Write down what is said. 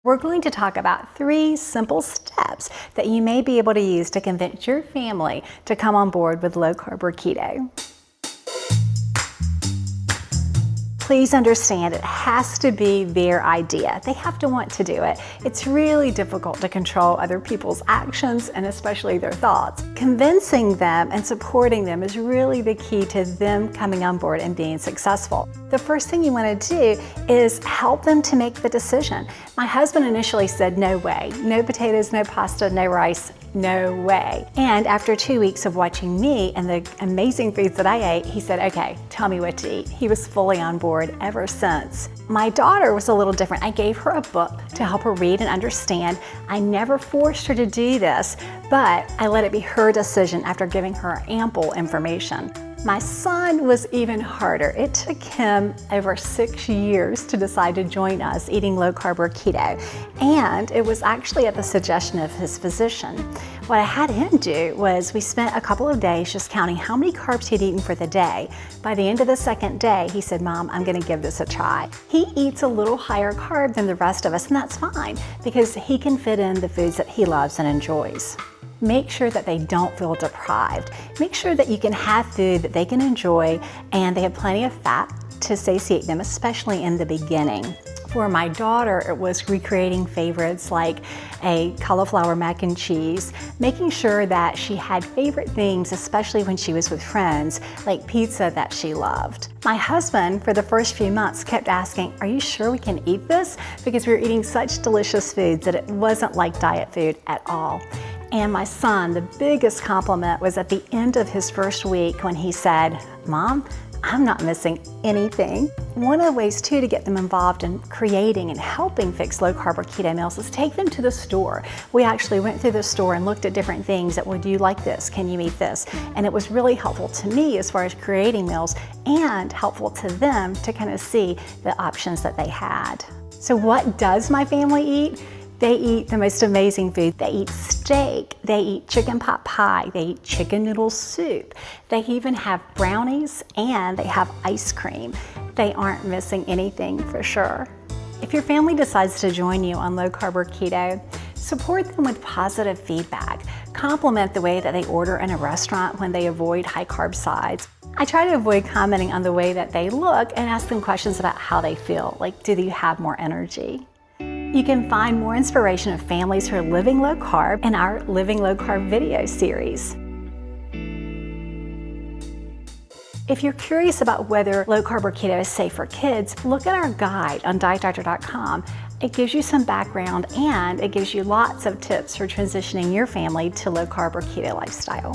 We're going to talk about 3 simple steps that you may be able to use to convince your family to come on board with low carb or keto. Please understand it has to be their idea. They have to want to do it. It's really difficult to control other people's actions and especially their thoughts. Convincing them and supporting them is really the key to them coming on board and being successful. The first thing you want to do is help them to make the decision. My husband initially said, no way, no potatoes, no pasta, no rice, no way. And after 2 weeks of watching me and the amazing foods that I ate, he said, okay, tell me what to eat. He was fully on board ever since. My daughter was a little different. I gave her a book to help her read and understand. I never forced her to do this, but I let it be her decision after giving her ample information. My son was even harder. It took him over 6 years to decide to join us eating low carb or keto. And it was actually at the suggestion of his physician. What I had him do was we spent a couple of days just counting how many carbs he'd eaten for the day. By the end of the 2nd day, he said, Mom, I'm gonna give this a try. He eats a little higher carb than the rest of us, and that's fine because he can fit in the foods that he loves and enjoys. Make sure that they don't feel deprived. Make sure that you can have food that they can enjoy and they have plenty of fat to satiate them, especially in the beginning. For my daughter, it was recreating favorites like a cauliflower mac and cheese, making sure that she had favorite things, especially when she was with friends, like pizza that she loved. My husband, for the first few months, kept asking, are you sure we can eat this? Because we were eating such delicious foods that it wasn't like diet food at all. And my son, the biggest compliment was at the end of his first week when he said, Mom, I'm not missing anything. One of the ways too to get them involved in creating and helping fix low carb or keto meals is take them to the store. We actually went through the store and looked at different things that, well, do you like this? Can you eat this? And it was really helpful to me as far as creating meals and helpful to them to kind of see the options that they had. So what does my family eat? They eat the most amazing food. They eat steak, they eat chicken pot pie, they eat chicken noodle soup. They even have brownies and they have ice cream. They aren't missing anything for sure. If your family decides to join you on low carb or keto, support them with positive feedback. Compliment the way that they order in a restaurant when they avoid high carb sides. I try to avoid commenting on the way that they look and ask them questions about how they feel, like do you have more energy? You can find more inspiration of families who are living low carb in our Living Low Carb video series. If you're curious about whether low carb or keto is safe for kids, look at our guide on dietdoctor.com. It gives you some background and it gives you lots of tips for transitioning your family to low carb or keto lifestyle.